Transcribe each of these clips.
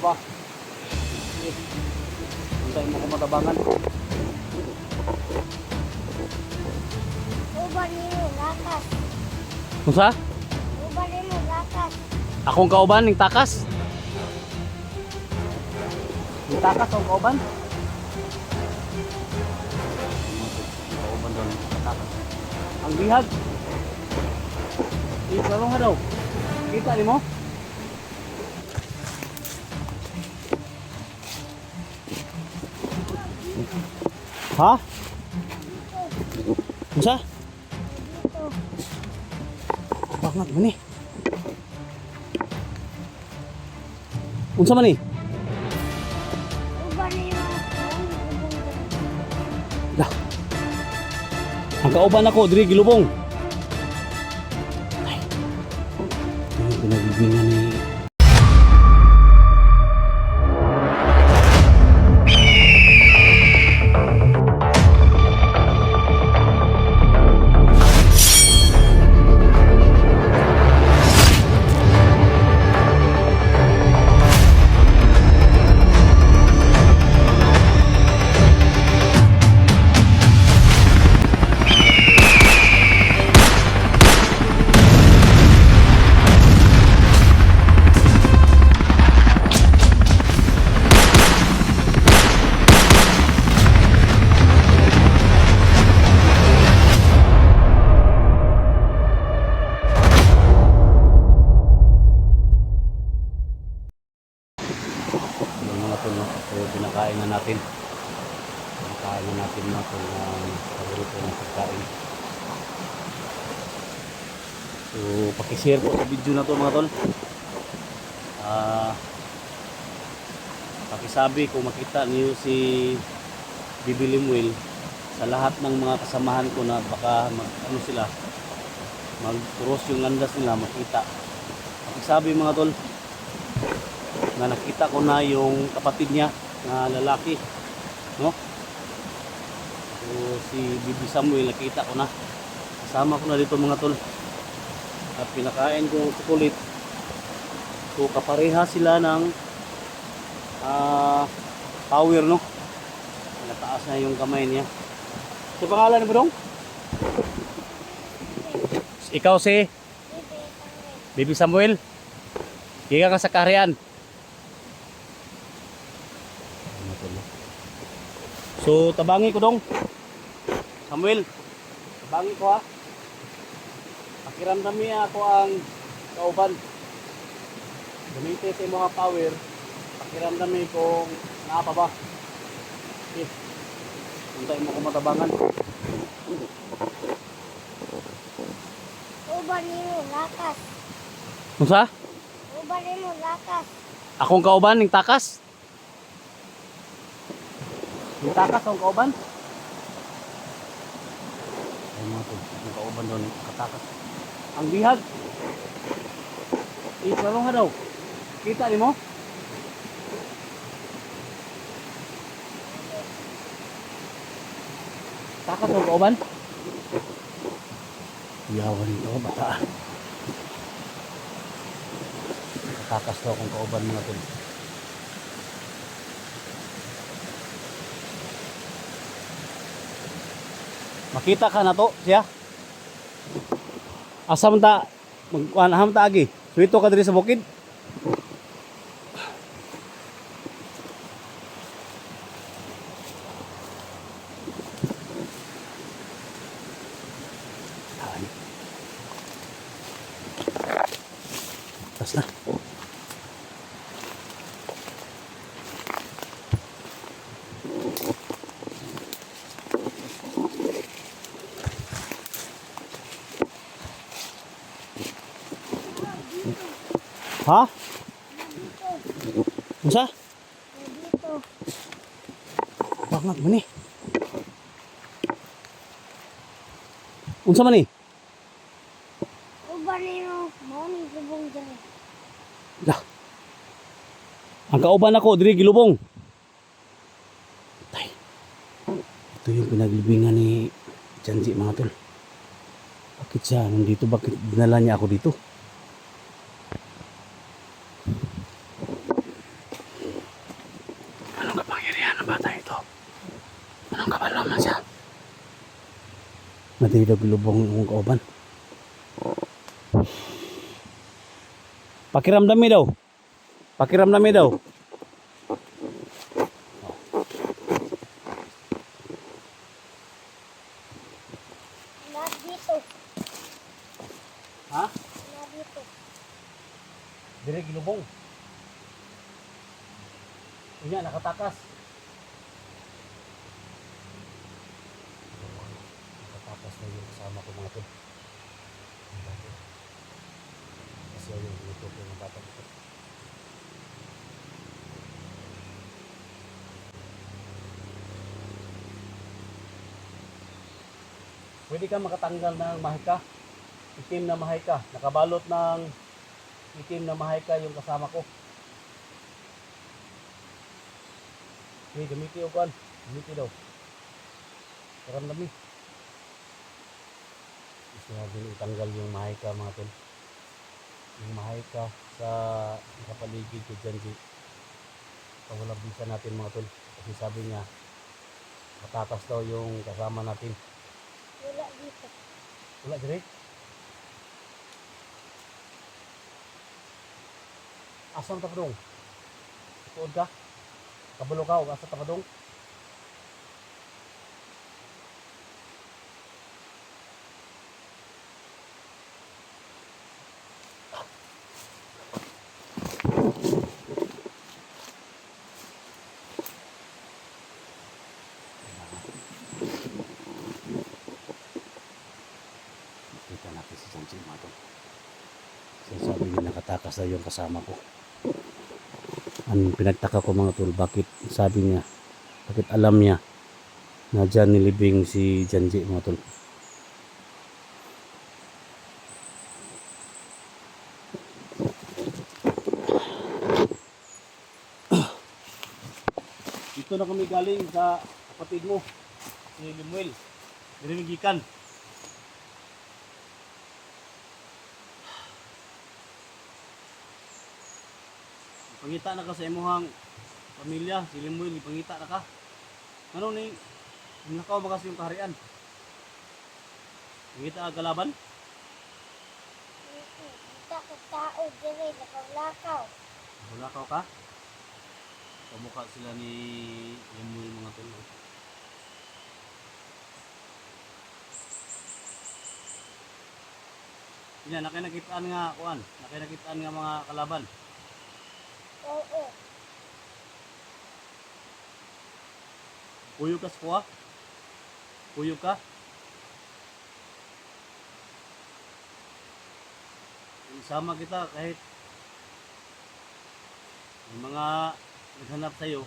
Pa. Hintayin mo ko matabangan. Uban nimo lakas. Unsa? Uban nimo lakas. Akong kauban ning takas. Ning takas akong kauban. Kauban daw ning takas. Ang bihag. Ikalong nga daw. Kita nimo? Ha? Unsa? Dito. Bangat man ni. Unsa man ni? Uban nimo. Lah. Ang kauban ako diri gilubong. Ay. Ano pinagbibingan ni So, pinakain na natin. Pinakain na natin na itong paborito ng pagkain. So, pakishare po sa video na to mga tol. Pakisabi kung makita niyo si Bibi Limuel sa lahat ng mga kasamahan ko na baka mag-cross yung landas nila, makita. Pakisabi mga tol na nakita ko na yung kapatid niya na lalaki, no? So, si Bibi Samuel nakita ko na, kasama ko na dito mga tol, at pinakain ko ng chocolate. So kapareha sila ng power, no? Nataas na yung kamay niya. So pangalan mo dong? Ikaw si Bibi Samuel? Higa ka sa kaharian. So tabangi ko dong Samuel, tabangi ko ha. Pakiramdam niya ako ang kauban. Gamitin sa mga power. Pakiramdam niya kung naapa ba. Okay. Hintayin mo ko matabangan. Uban nimo lakas. Unsa? Uban nimo lakas. Akong kauban ning takas. Ning takas akong kauban. Ay mga to, yung kauban doon katakas. Ang bihag. Ikalong nga daw. Kita ni mo? Takas akong kauban. Yawan nito bata. Takas daw akong kauban mga to. Makita ka na to siya. Asam ta magkuan ta agi. Suito ka diri sa bukid. Tas na. Ha? Unsa? Dito. Bangat man ni. Unsa man ni? Uban nimo mo ni subong diri. Lah. Ang kauban ako diri gilubong. Tay. Ito yung pinaglibingan ni Janji mga tol. Bakit siya nandito? Bakit dinala niya ako dito? Madilog lubong yung kauban. Pakiramdam mi daw. Pakiramdam mi daw. Na dito. Ha? Na dito. Dire gilubong. Inya nakatakas. Nakatakas na yung kasama ko mga tol. Kasi yung luto ko ng bata dito. Pwede ka makatanggal ng mahika. Itim na mahika. Nakabalot ng itim na mahika yung kasama ko. Okay, gamiti o kuan. Gamiti daw. Karamdami. Gusto natin itanggal yung mahika mga tol. Yung mahika sa nakapaligid kay Janji. Pawalabisan natin mga tol. Kasi sabi niya, matatas daw yung kasama natin. Wala dito. Wala dire. Asam ta padung? Tuod ka? Kabalo ka o asa ta padung? Kita natin si Janji mga tol. Kasi sabi niya nakatakas na yung kasama ko. Ang pinagtaka ko mga tol, bakit sabi niya, bakit alam niya na dyan nilibing si Janji mga tol. Dito na kami galing sa kapatid mo, si Limuel. Dirimigikan. Pangita na ka sa imuhang pamilya, si Limuel, pangita na ka. Ano ni, nakaw ba kasi yung kaharian? Pangita ka kalaban? Kita ko tao dire nakalakaw. Bulakaw ka? Kamukha sila ni Limuel mga tulo. Yan, nakinakitaan nga kuan, nakinakitaan nga mga kalaban. Oo. Puyog ka sa kuha? Puyog ka? Isama kita kahit may mga naghanap sa'yo.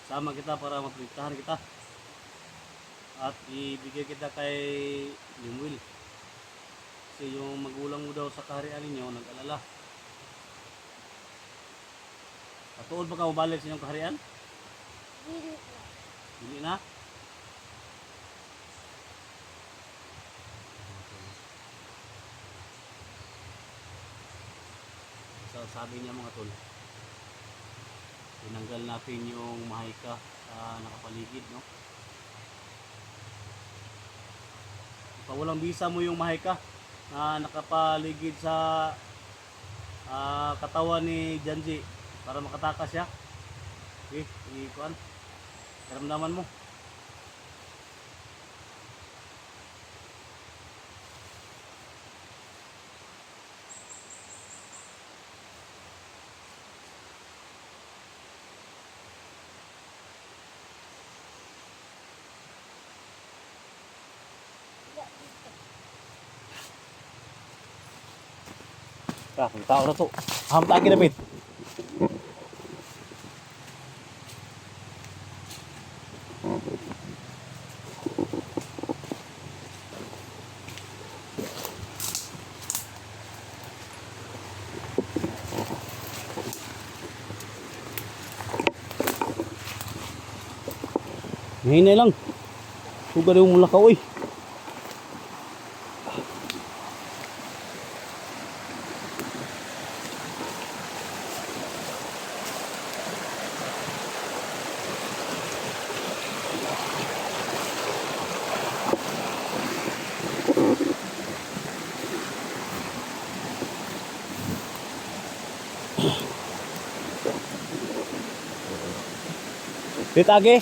Sama kita para maprotektahan kita. At ibigay kita kay Limuel. Kasi yung magulang mo daw sa kaharian ninyo nag-alala. Katuod ba ka mabalik sa inyong kaharian? Dili na. Hindi na? So, sabi niya mga tol, tinanggal natin yung mahika sa nakapaligid, no? Ipawalang bisa mo yung mahika na nakapaligid sa katawan ni Janji para makatakas siya. Okay, ikuan. Karamdaman mo. Wala dito. Kung tao na to. Hamtagi na bit. Hinay lang. Suga yung mula ka, uy. Ditagi.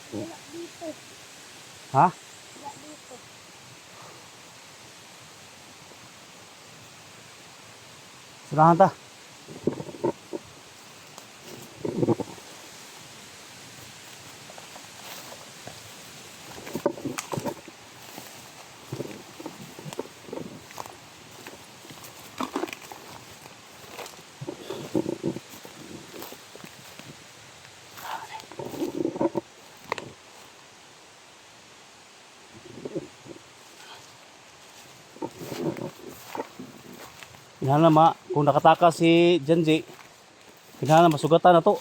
Wala dito. Ha? Wala dito. Sirahan ta. Kinahanglan kung nakatakas si Janji, kinahanglan masugatan na to.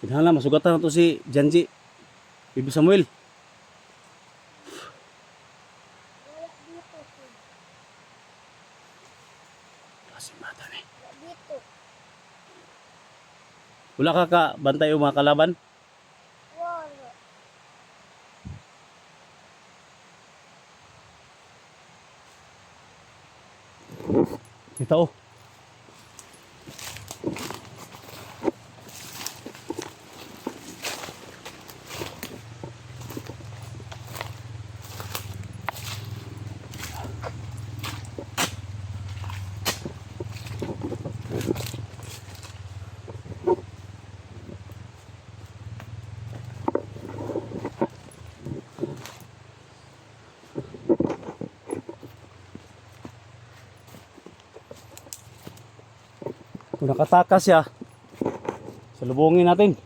Kinahanglan masugatan na to si Janji. Bibi Samuel. Wala dito. Sid. Kasi bata ni. Wala dito. Wala ka bantay o mga kalaban? Wala. Kita oh. Kung nakatakas siya, salubungin natin.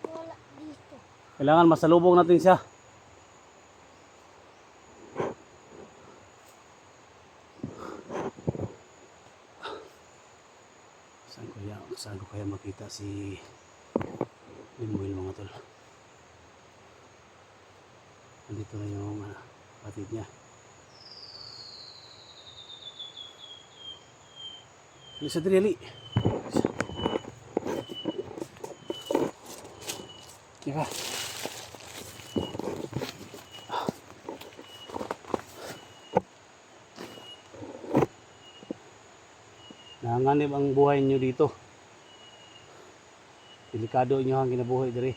Wala dito. Kailangan masalubong natin siya. Saan ko kaya makita si Limuel mga tol? Andito na yung kapatid niya. Lisa Drieli. Teka. Nanganib ang buhay niyo dito. Delikado niyo ang kinabuhi diri.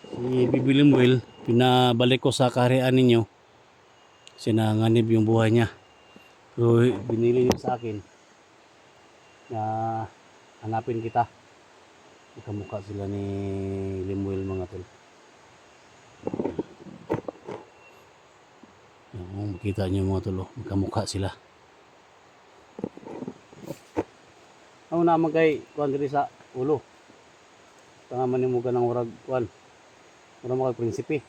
Si Bibi Limuel, pinabalik ko sa kaharian ninyo. Sinanganib yung buhay niya. So, binili niya sa akin na hanapin kita. Magkamukha sila ni Limuel mga tol. Kung makita niyo mga tol, magkamukha sila. Ako naman kay kuan diri sa ulo. Tangaman nimo ka ng urag kuan. Mura mo kay prinsipe.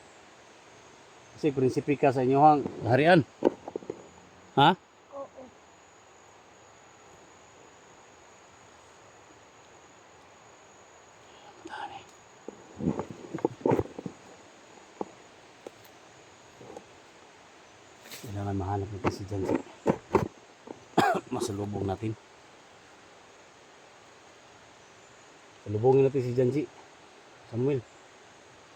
Kasi prinsipe ka sa inyohang harian. Ha? Oo. Kailangan mahanap natin si Janji. Masalubong natin. Salubongin natin si Janji. Samuel.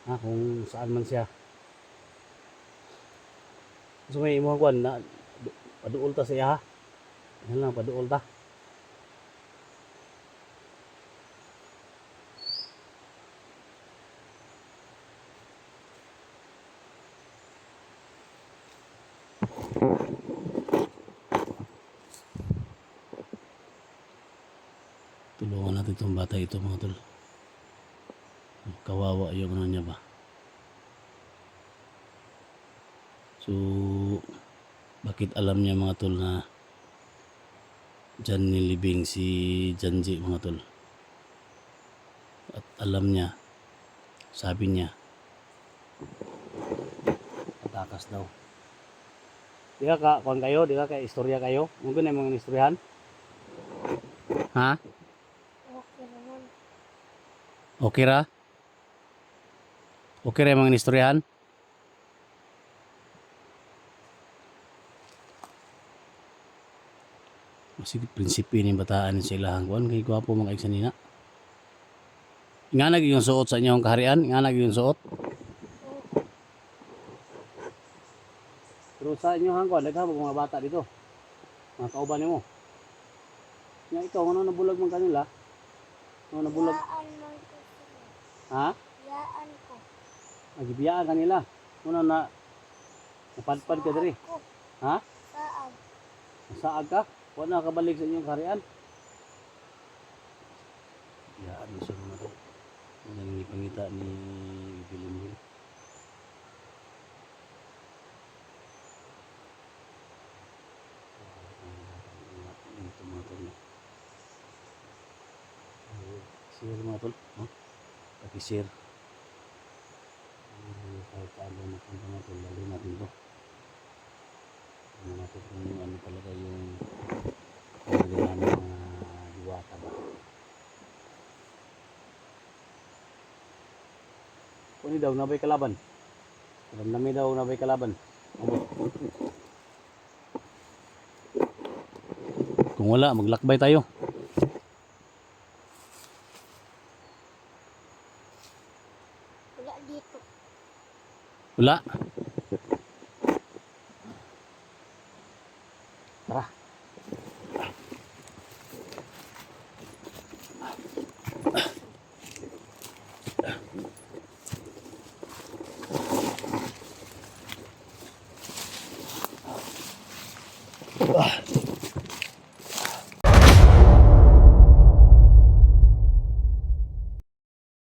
Kung saan man siya. So may imuha kuan na paduol ta siya ha. Yan lang paduol ta. Tulungan natin itong bata ito mga tol. Kawawa yung ano niya ba. So, bakit alam niya mga tol na dyan nilibing si Janji mga tol? At alam niya, sabi niya, atakas daw. Di ka kuhan kayo? Di ka istorya kayo? Mungkin na mga istoryahan? Ha? Okay naman. Okay ra? Okay ra yung mga istoryahan? Sige, prinsipi ni bataan sa ilahang kuhan. Kay gwapo mga iksanina. Nga nag yung suot sa inyong kaharian? Nga nag yung suot? Pero sa inyo hangkon, naghabog mga bata dito. Mga kauban mo. Nga ikaw, ano nabulag man kanila? Ano nabulag? Yaan man ko sila. Ha? Yaan ko. Nagibiyaan kanila. Ano na napadpad ka diri? Ko. Ha? Saan? Saag ka? Wala na kabalik sa inyong kaharian? Biyaan mo siya mga to. Ang ipangita ni Bilimbil. Ito mga tol. Share mga tol. Paki-share. Kahit paano napunta mga tol, lalo natin to. Ano natin kung ano talaga yung kailangan ng diwata ba. Kuni daw nabay kalaban. Nami daw nabay kalaban. Kung wala, maglakbay tayo. Wala dito. Wala. Tara. Ah.